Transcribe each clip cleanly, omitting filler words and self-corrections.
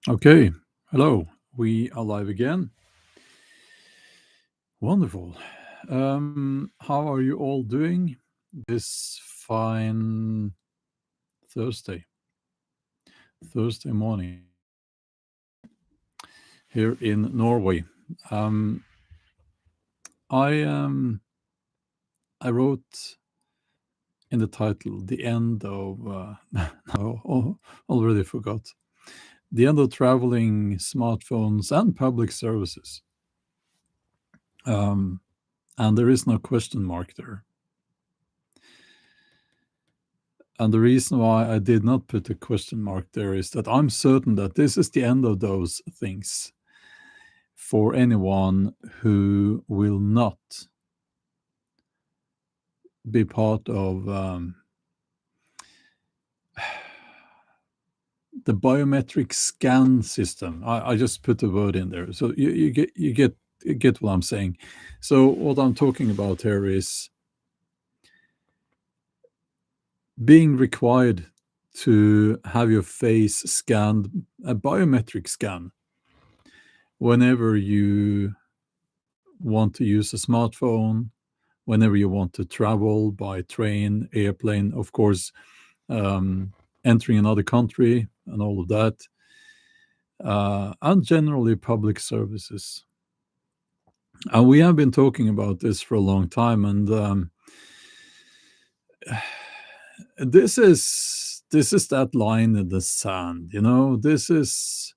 Okay, hello. We are live again. Wonderful. How are you all doing this fine Thursday, Thursday morning here in Norway? Um, I I wrote in the title the end of no, already forgot the end of traveling, smartphones, and public services. Um, and there is no question mark there. And the reason why I did not put a question mark there is that I'm certain that this is the end of those things for anyone who will not be part of the biometric scan system. I just put the word in there, so you get what I'm saying. So what I'm talking about here is being required to have your face scanned, a biometric scan, whenever you want to use a smartphone, whenever you want to travel by train, airplane, of course, entering another country and all of that, and generally public services. And we have been talking about this for a long time, and this is that line in the sand. This is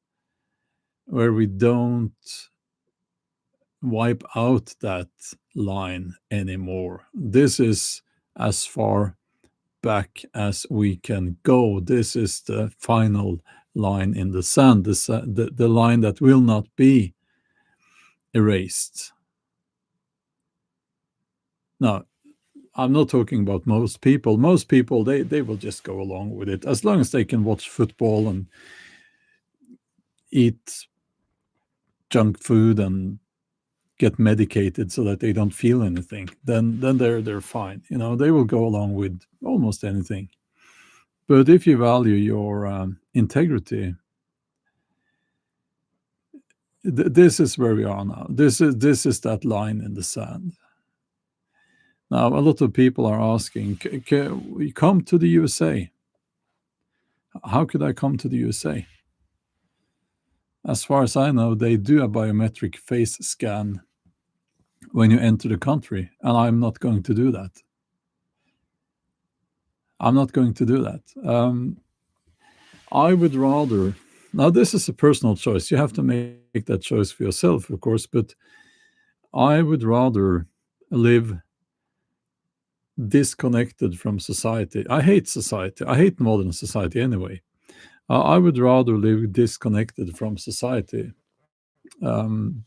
where we don't wipe out that line anymore. This is as far back as we can go. This is the final line in the sand, the line that will not be erased. Now, I'm not talking about most people. Most people, they will just go along with it as long as they can watch football and eat junk food and get medicated so that they don't feel anything. Then they're fine. They will go along with almost anything. But if you value your integrity, this is where we are now. This is that line in the sand. Now, a lot of people are asking, can we come to the USA? How could I come to the USA? As far as I know, they do a biometric face scan when you enter the country, and I'm not going to do that. I'm not going to do that. I would rather. Now, this is a personal choice. You have to make that choice for yourself, of course, but I would rather live disconnected from society. I hate society. I hate modern society anyway. I would rather live disconnected from society than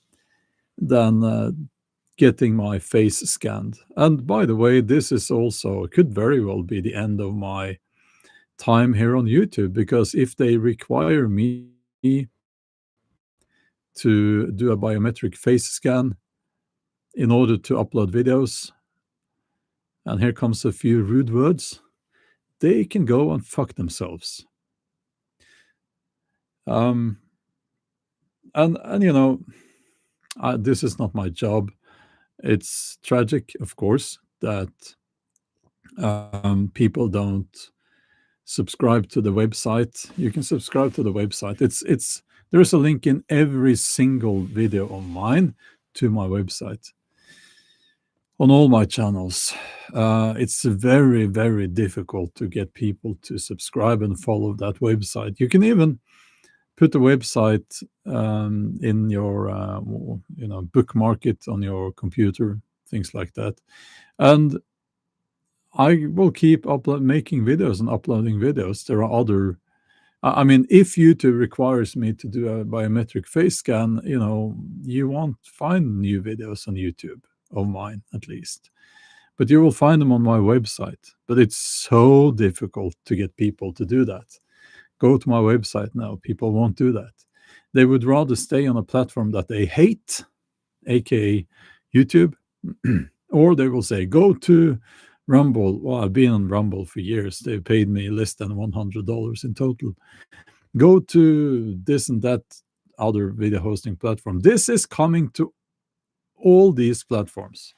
getting my face scanned. And by the way, this is also could very well be the end of my time here on YouTube, because if they require me to do a biometric face scan in order to upload videos, and here comes a few rude words, they can go and fuck themselves. Um, and this is not my job. It's tragic, of course, that people don't subscribe to the website. You can subscribe to the website. There's a link in every single video of mine to my website on all my channels. It's very, very difficult to get people to subscribe and follow that website. You can even put the website in your bookmark it on your computer, things like that. And I will keep making videos and uploading videos. There are other. I mean, if YouTube requires me to do a biometric face scan, you won't find new videos on YouTube of mine, at least. But you will find them on my website. But it's so difficult to get people to do that. Go to my website now. People won't do that. They would rather stay on a platform that they hate, aka YouTube, or they will say, go to Rumble. Well, I've been on Rumble for years. They've paid me less than $100 in total. Go to this and that other video hosting platform. This is coming to all these platforms.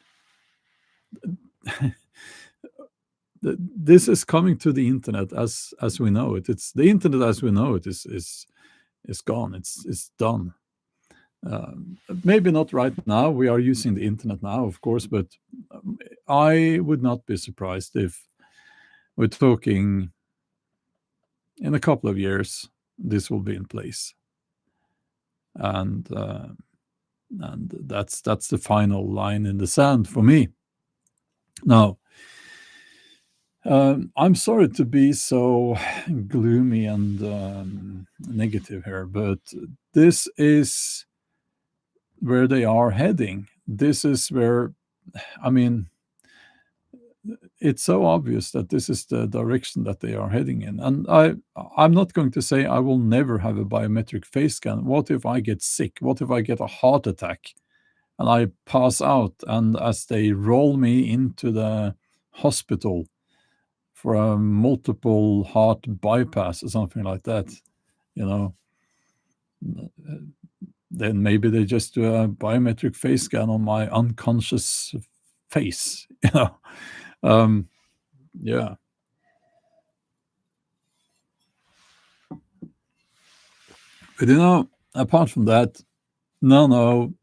This is coming to the internet as we know it. It's the internet as we know it is gone. It's done. Maybe not right now. We are using the internet now, of course, but I would not be surprised if we're talking in a couple of years, this will be in place, and that's the final line in the sand for me. Now, I'm sorry to be so gloomy and negative here, but this is where they are heading. This is where, I mean, it's so obvious that this is the direction that they are heading in. And I'm not going to say I will never have a biometric face scan. What if I get sick? What if I get a heart attack and I pass out, and as they roll me into the hospital for a multiple heart bypass or something like that, you know, then maybe they just do a biometric face scan on my unconscious face, you know. Yeah. But apart from that, none of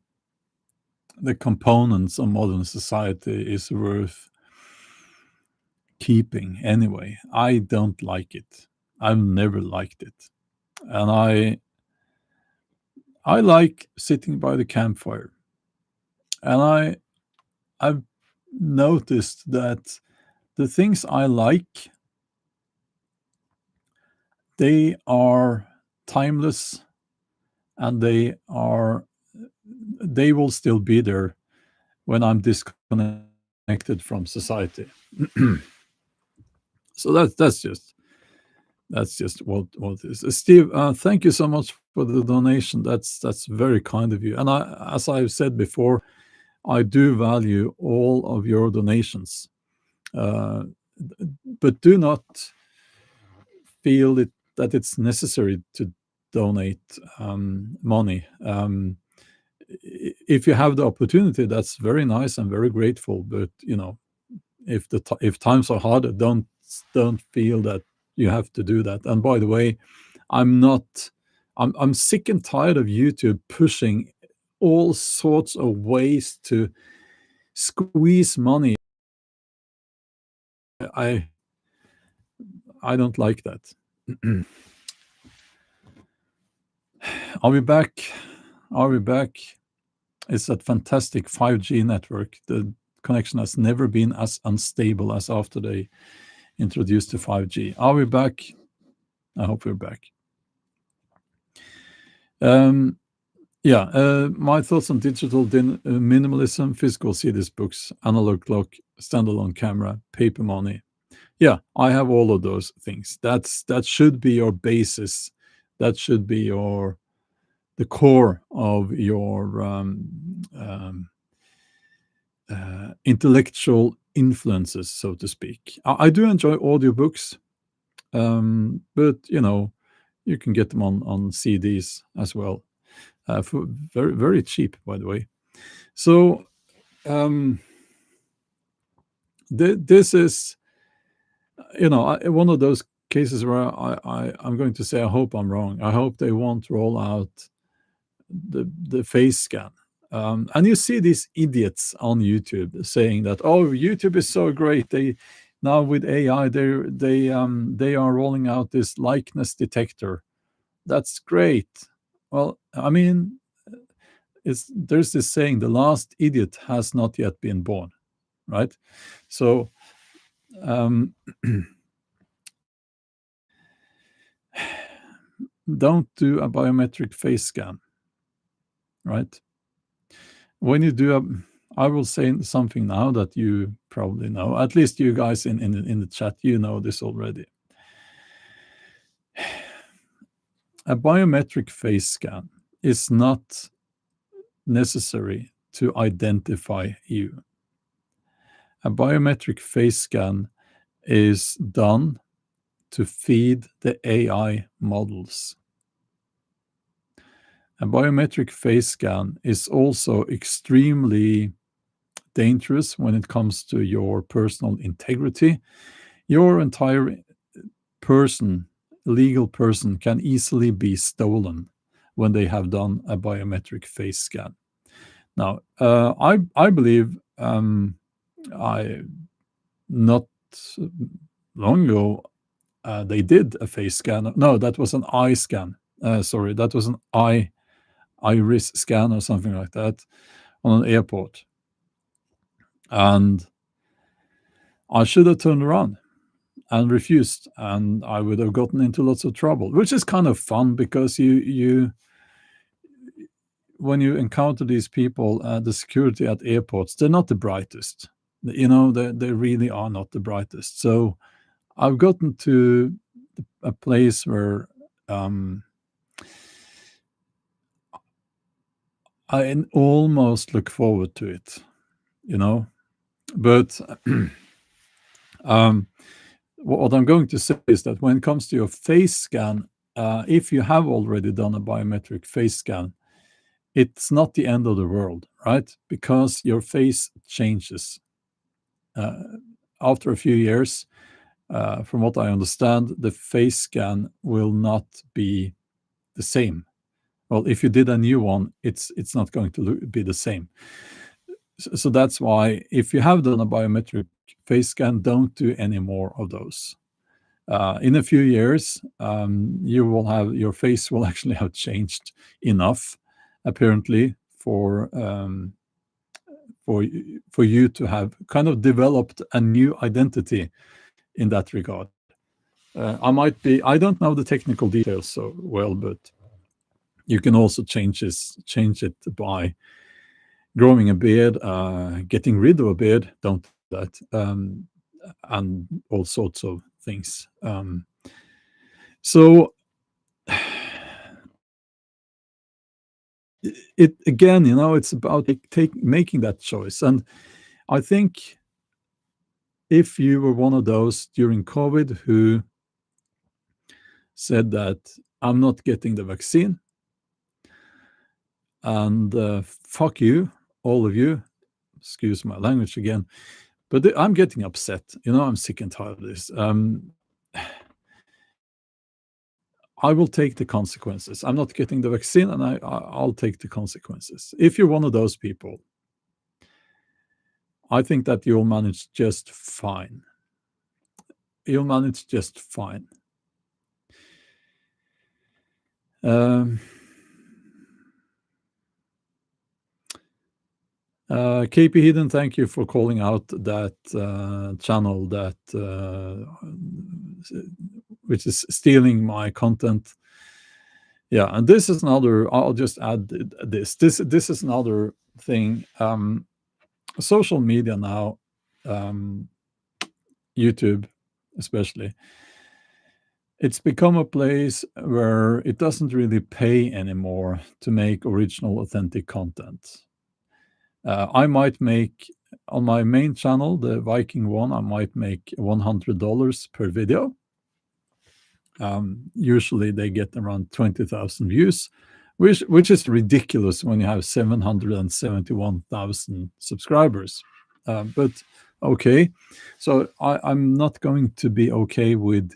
the components of modern society is worth keeping anyway. I don't like it. I've never liked it. And I like sitting by the campfire. And I've noticed that the things I like, they are timeless, and they will still be there when I'm disconnected from society. So that's just what it is. Steve, thank you so much for the donation. That's very kind of you. And as I've said before, I do value all of your donations, uh, but do not feel that it's necessary to donate money. If you have the opportunity, that's very nice and very grateful. But if times are hard, don't feel that you have to do that. And by the way, I'm sick and tired of YouTube pushing all sorts of ways to squeeze money. I I don't like that. Are we back? Are we back? It's that fantastic 5G network. The connection has never been as unstable as after they introduced the 5G. Are we back? I hope we're back. My thoughts on digital minimalism, physical CDs, books, analog clock, standalone camera, paper money. Yeah, I have all of those things. That should be your basis. That should be the core of your intellectual influences, so to speak. I do enjoy audiobooks, but you can get them on CDs as well, for very very cheap, by the way. So this is one of those cases where I'm going to say I hope I'm wrong. I hope they won't roll out the face scan. And you see these idiots on YouTube saying that, oh, YouTube is so great. They now with AI they are rolling out this likeness detector. That's great. Well, I mean, there's this saying, the last idiot has not yet been born, right? So don't do a biometric face scan, right? When you do I will say something now that you probably know. At least you guys in the chat, you know this already. A biometric face scan is not necessary to identify you. A biometric face scan is done to feed the AI models. A biometric face scan is also extremely dangerous when it comes to your personal integrity. Your entire person, legal person, can easily be stolen when they have done a biometric face scan. Now, I believe I not long ago they did a face scan. No, that was an eye scan. Sorry, that was an iris scan or something like that on an airport, and I should have turned around and refused, and I would have gotten into lots of trouble, which is kind of fun because you when you encounter these people, the security at airports, they're not the brightest. They really are not the brightest. So I've gotten to a place where I almost look forward to it, you know. But what I'm going to say is that when it comes to your face scan, if you have already done a biometric face scan, it's not the end of the world, right? Because your face changes. After a few years, from what I understand, the face scan will not be the same. Well, if you did a new one, it's not going to be the same. So that's why if you have done a biometric face scan, don't do any more of those. In a few years, your face will actually have changed enough, apparently, for you to have kind of developed a new identity in that regard. I don't know the technical details so well, but you can also change it by growing a beard, getting rid of a beard. Don't do that, and all sorts of things. So it again, it's about making that choice. And I think if you were one of those during COVID who said that I'm not getting the vaccine, and fuck you, all of you, excuse my language again, but I'm getting upset. I'm sick and tired of this. I will take the consequences. I'm not getting the vaccine, and I'll take the consequences. If you're one of those people, I think that you'll manage just fine. You'll manage just fine. KP Hidden, thank you for calling out that channel which is stealing my content. Yeah, and this is another. I'll just add this. This is another thing. Social media now, YouTube especially, it's become a place where it doesn't really pay anymore to make original, authentic content. I might make, on my main channel, the Viking one, I might make $100 per video. Usually they get around 20,000 views, which is ridiculous when you have 771,000 subscribers. But okay, so I'm not going to be okay with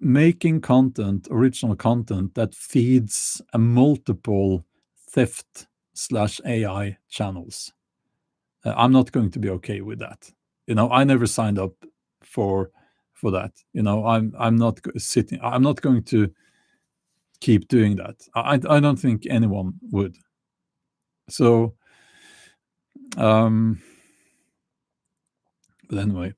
making content, original content, that feeds a multiple theft/AI channels. I'm not going to be okay with that. I never signed up for that. I'm not sitting. I'm not going to keep doing that. I don't think anyone would. So, but anyway,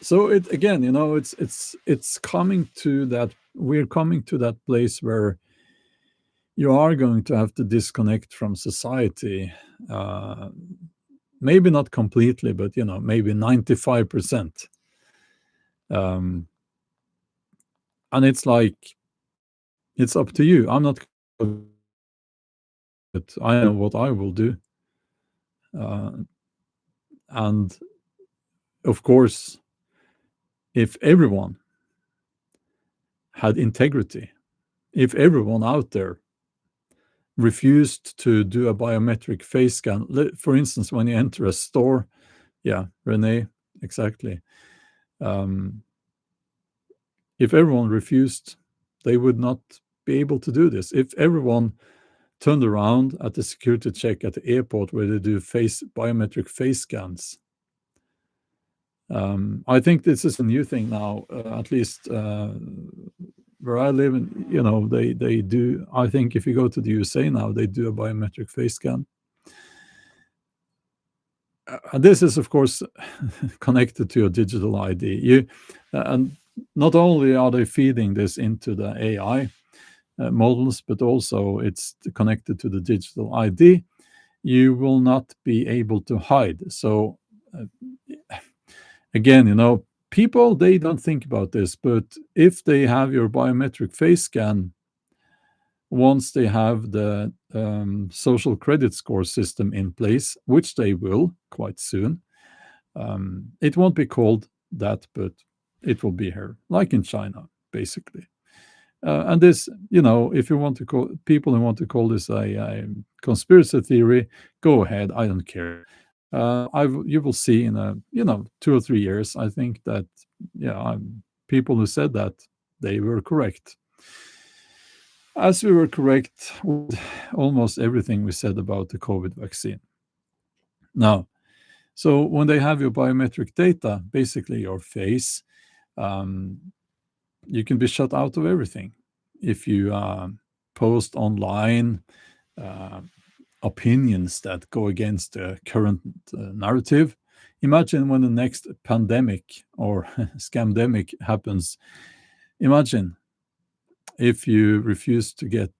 so it again, it's coming to that. We're coming to that place where you are going to have to disconnect from society. Maybe not completely, but maybe 95%. And it's like, it's up to you. I'm not, but I know what I will do. And of course, if everyone had integrity, if everyone out there refused to do a biometric face scan, for instance, when you enter a store, yeah, Renee, exactly. Um, if everyone refused, they would not be able to do this. If everyone turned around at the security check at the airport where they do biometric face scans, I think this is a new thing now, at least where I live. And they do. I think if you go to the USA now, they do a biometric face scan. This is, of course, connected to your digital ID. And not only are they feeding this into the AI models, but also it's connected to the digital ID. You will not be able to hide. So uh, again, people, they don't think about this, but if they have your biometric face scan, once they have the social credit score system in place, which they will quite soon, it won't be called that, but it will be here, like in China, basically. And this, if you want to call people who want to call this a conspiracy theory, go ahead. I don't care. You will see in 2 or 3 years. I think that people who said that, they were correct, as we were correct with almost everything we said about the COVID vaccine. Now, so when they have your biometric data, basically your face, um, you can be shut out of everything. If you post online uh, opinions that go against the current narrative, imagine when the next pandemic or scamdemic happens. Imagine if you refuse to get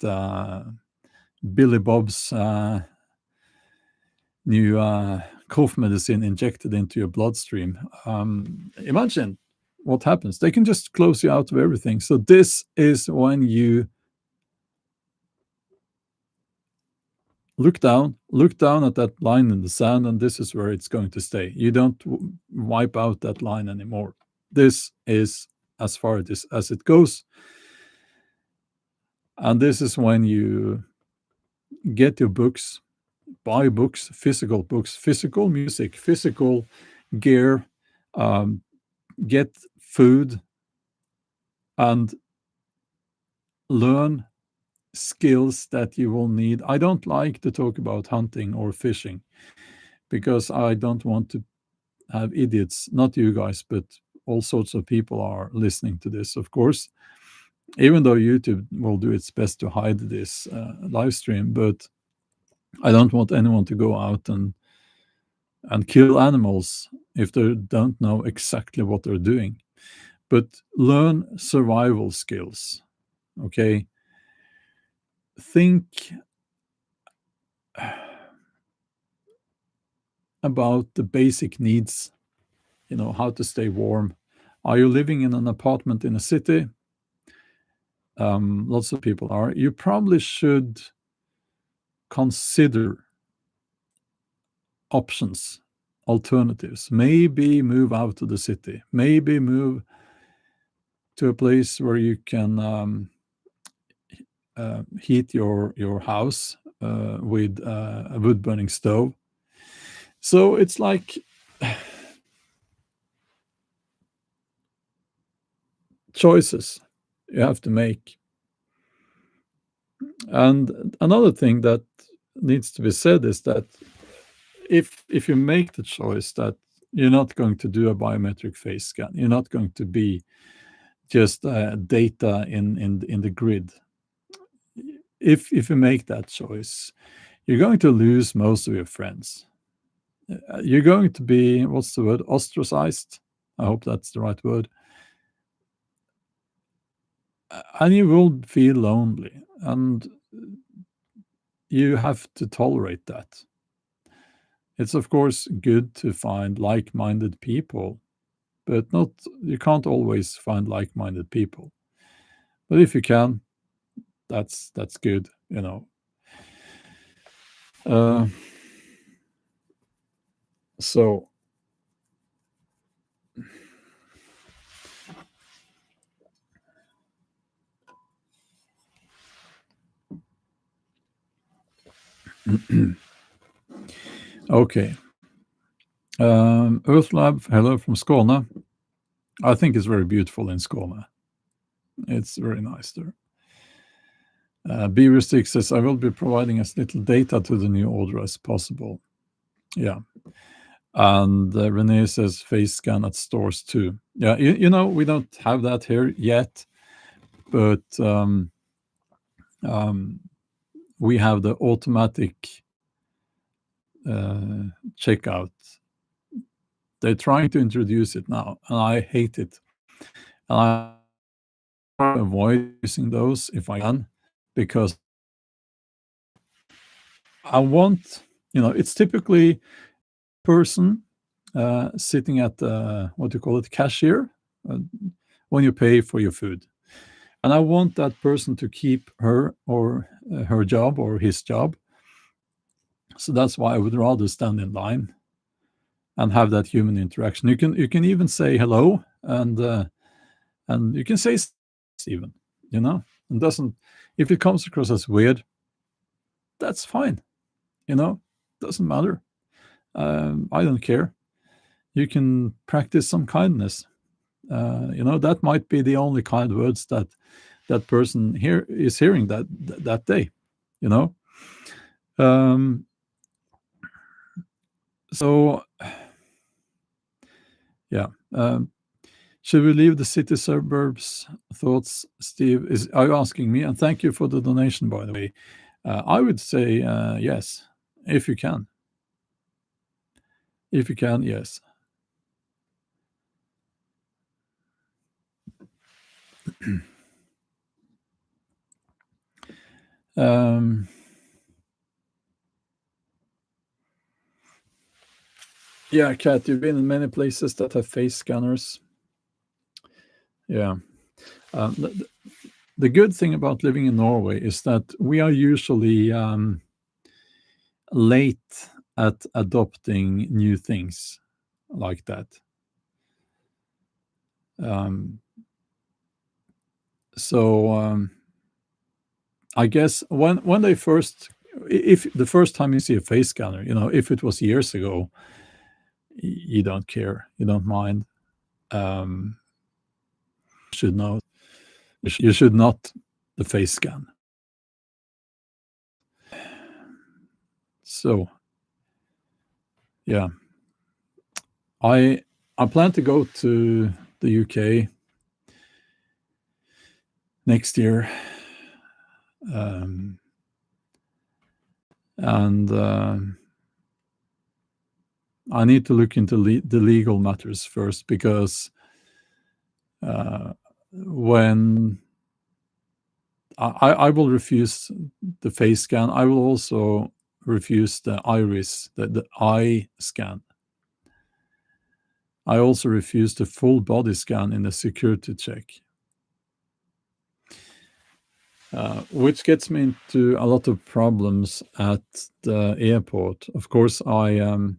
Billy Bob's new cough medicine injected into your bloodstream. Imagine what happens. They can just close you out of everything. So this is when you look down at that line in the sand, and this is where it's going to stay. You don't wipe out that line anymore. This is as far as it goes. And this is when you get your books, buy books, physical music, physical gear, um, get food, and learn skills that you will need. I don't like to talk about hunting or fishing because I don't want to have idiots, not you guys, but all sorts of people are listening to this, of course, even though YouTube will do its best to hide this live stream. But I don't want anyone to go out and kill animals if they don't know exactly what they're doing. But learn survival skills, okay? Think about the basic needs, how to stay warm. Are you living in an apartment in a city? Lots of people are. You probably should consider options, alternatives. Maybe move out to the city. Maybe move to a place where you can heat your house with a wood burning stove. So it's like choices you have to make. And another thing that needs to be said is that if you make the choice that you're not going to do a biometric face scan, you're not going to be just data in the grid. If you make that choice, you're going to lose most of your friends. You're going to be, what's the word, ostracized. I hope that's the right word. And you will feel lonely, and you have to tolerate that. It's of course good to find like-minded people, but not you can't always find like-minded people. But if you can, that's good. Uh, so Okay. Earthlab, hello from Skåne. I think it's very beautiful in Skåne. It's very nice there. Beaver6 says, I will be providing as little data to the new order as possible. Yeah. And Renee says, face scan at stores too. Yeah, we don't have that here yet, but we have the automatic checkout. They're trying to introduce it now, and I hate it. And I try to avoid using those if I can, because I want, it's typically person sitting at the, what do you call it, cashier, when you pay for your food. And I want that person to keep her or her job or his job. So that's why I would rather stand in line and have that human interaction. You can even say hello, and you can say even, and doesn't, if it comes across as weird, that's fine, doesn't matter. I don't care. You can practice some kindness. That might be the only kind words that person here is hearing that day. You know. So yeah. Should we leave the city suburbs? Thoughts, Steve? Are you asking me? And thank you for the donation, by the way. I would say yes, if you can. If you can, yes. Um, yeah, Kat, you've been in many places that have face scanners. Yeah. The good thing about living in Norway is that we are usually late at adopting new things like that. So I guess when they first, if the first time you see a face scanner, if it was years ago, you don't care, you don't mind. Should know, you should not the face scan. So yeah, I plan to go to the UK next year, and I need to look into the legal matters first, because when I will refuse the face scan, I will also refuse the iris, the eye scan. I also refuse the full body scan in the security check. Which gets me into a lot of problems at the airport. Of course, I'm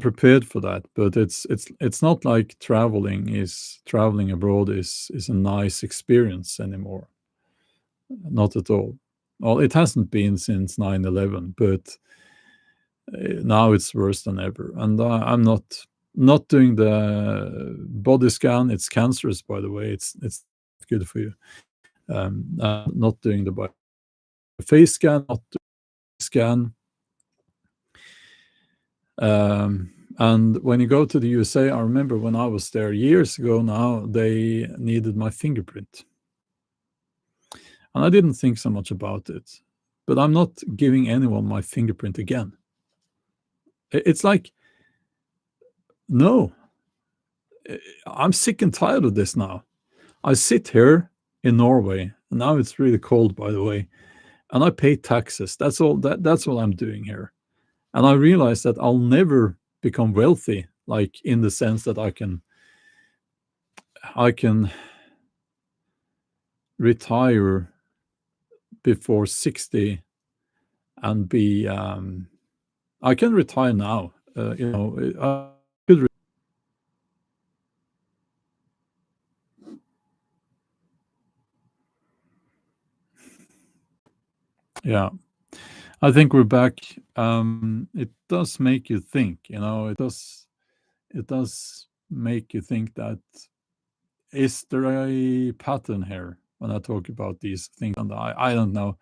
prepared for that, but it's not like traveling abroad is a nice experience anymore. Not at all. Well, it hasn't been since 9/11, but now it's worse than ever. And I'm not doing the body scan. It's cancerous, by the way. It's good for you. Not doing the face scan, not doing the scan. And when you go to the USA, I remember when I was there years ago now, they needed my fingerprint. And I didn't think so much about it. But I'm not giving anyone my fingerprint again. It's like, no, I'm sick and tired of this now. I sit here in Norway, and now it's really cold, by the way, and I pay taxes. That's all. That's what I'm doing here. And I realize that I'll never become wealthy, like in the sense that I can retire before 60 and be. I can retire now. I could. Yeah. I think we're back. It does make you think, it does make you think that, is there a pattern here when I talk about these things? And I don't know.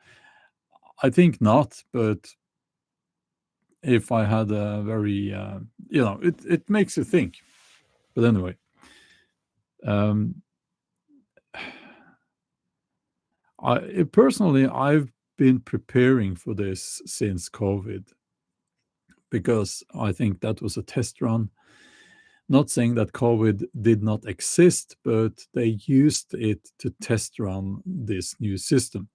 I think not, but if I had a very, it makes you think. But anyway, um, personally, I've been preparing for this since COVID because I think that was a test run. Not saying that COVID did not exist, but they used it to test run this new system.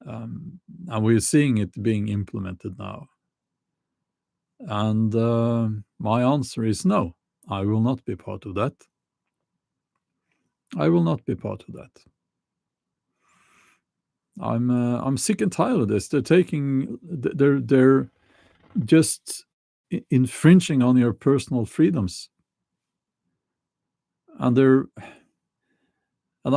And we're seeing it being implemented now. And my answer is no, I will not be part of that. I will not be part of that. I'm sick and tired of this. They're just infringing on your personal freedoms, and they're and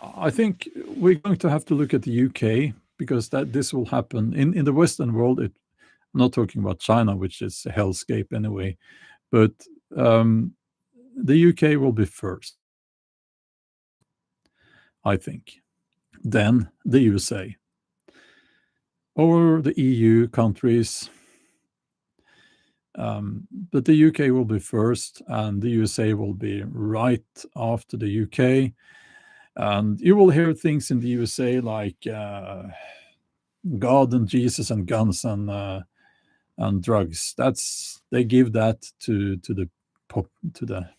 I think we're going to have to look at the UK, because that this will happen in the Western world. I'm not talking about China, which is a hellscape anyway, but um, the UK will be first, I think. Then the USA, or the EU countries. But the UK will be first, and the USA will be right after the UK. And you will hear things in the USA like God and Jesus and guns and drugs. They give that to the pop to the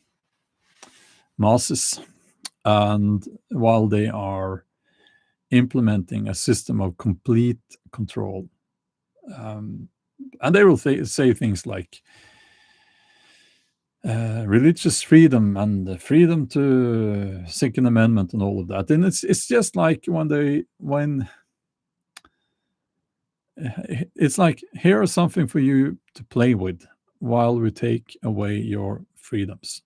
masses, and while they are implementing a system of complete control, and they will say things like religious freedom and the freedom to Second Amendment and all of that. And it's just like when it's like, here is something for you to play with while we take away your freedoms.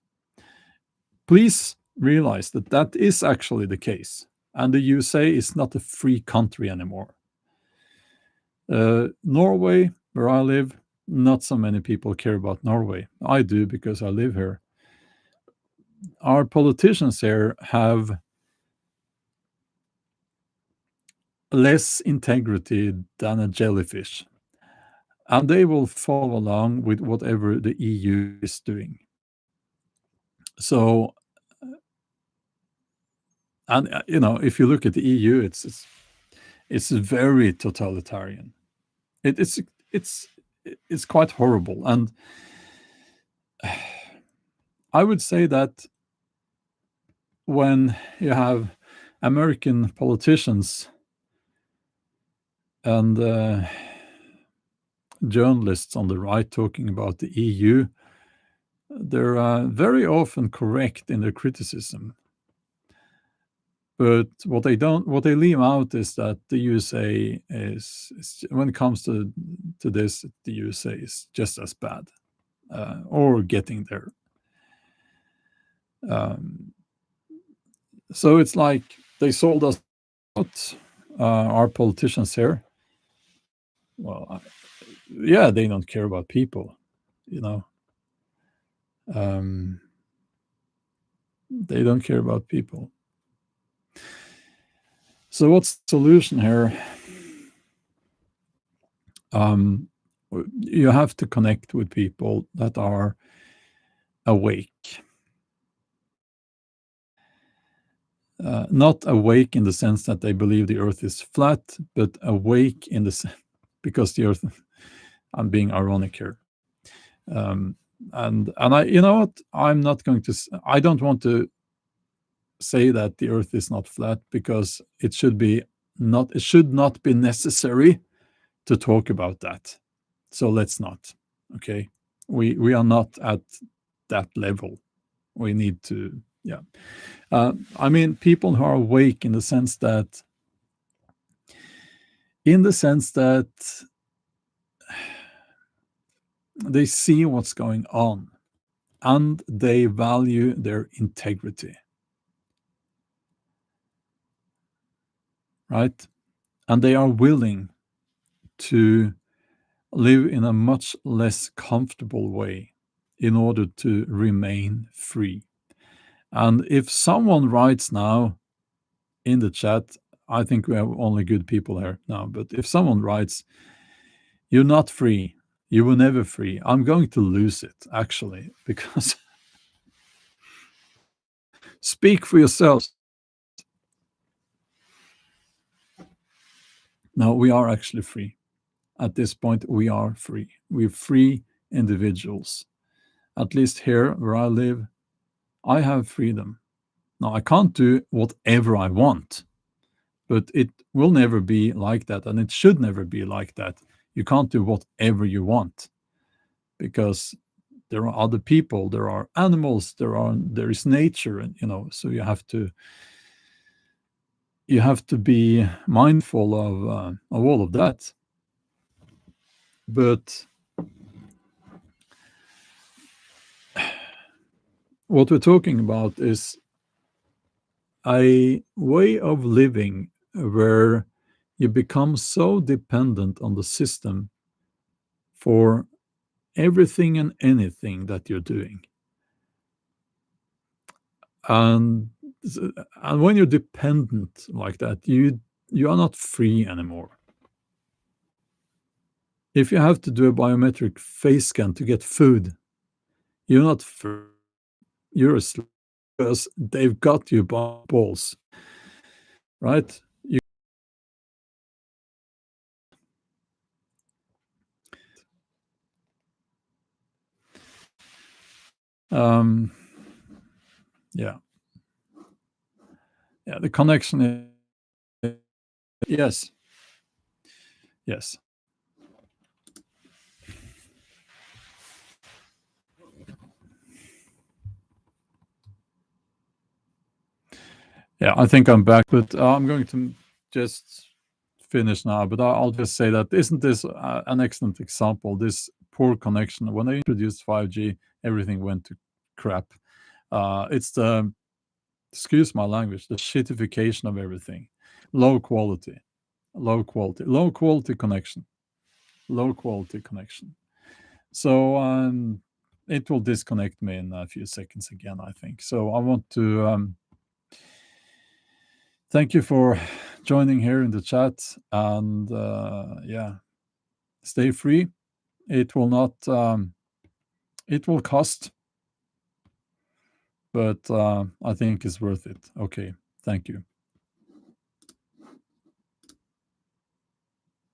Please realize that that is actually the case, and the USA is not a free country anymore. Norway, where I live, not so many people care about Norway. I do, because I live here. Our politicians here have less integrity than a jellyfish, and they will follow along with whatever the EU is doing. So, and if you look at the EU, it's very totalitarian. It, it's it's it's quite horrible, and I would say that when you have American politicians and journalists on the right talking about the EU, they're very often correct in their criticism. But what they leave out is that the USA is when it comes to this, the USA is just as bad, or getting there. Um, so it's like they sold us out, our politicians here. Well, yeah, they don't care about people, you know. Um, they don't care about people. So what's the solution here? You have to connect with people that are awake. Not awake in the sense that they believe the earth is flat, but awake in because the earth, I'm being ironic here. And I, you know what, I'm not going to I don't want to say that the earth is not flat, because it should not be necessary to talk about that. So let's not. Okay, we are not at that level. We need to, yeah. I mean, people who are awake in the sense that they see what's going on, and they value their integrity, right? and they are willing to live in a much less comfortable way in order to remain free. And if someone writes now in the chat, I think we have only good people here now, but if someone writes, "You're not free, you were never free," I'm going to lose it, actually, because speak for yourselves. No, we are actually free. At this point, we are free. We're free individuals. At least here where I live, I have freedom. Now, I can't do whatever I want, but it will never be like that, and it should never be like that. You can't do whatever you want because there are other people, there are animals, there is nature, and so you have to be mindful of all of that. But what we're talking about is a way of living where you become so dependent on the system for everything and anything that you're doing. And and when you're dependent like that, you are not free anymore. If you have to do a biometric face scan to get food, you're not free. You're a slave because they've got you by balls, right? Um, yeah, yeah. The connection is yes, yes. Yeah, I think I'm back, but I'm going to just finish now. But I'll just say that isn't this an excellent example? This poor connection. When they introduced 5G, everything went to crap. It's the excuse my language, the shitification of everything. Low quality, low quality connection, low quality connection. So it will disconnect me in a few seconds again, I think. So I want to thank you for joining here in the chat, and yeah, stay free. It will not. It will cost, but I think it's worth it. Okay, thank you.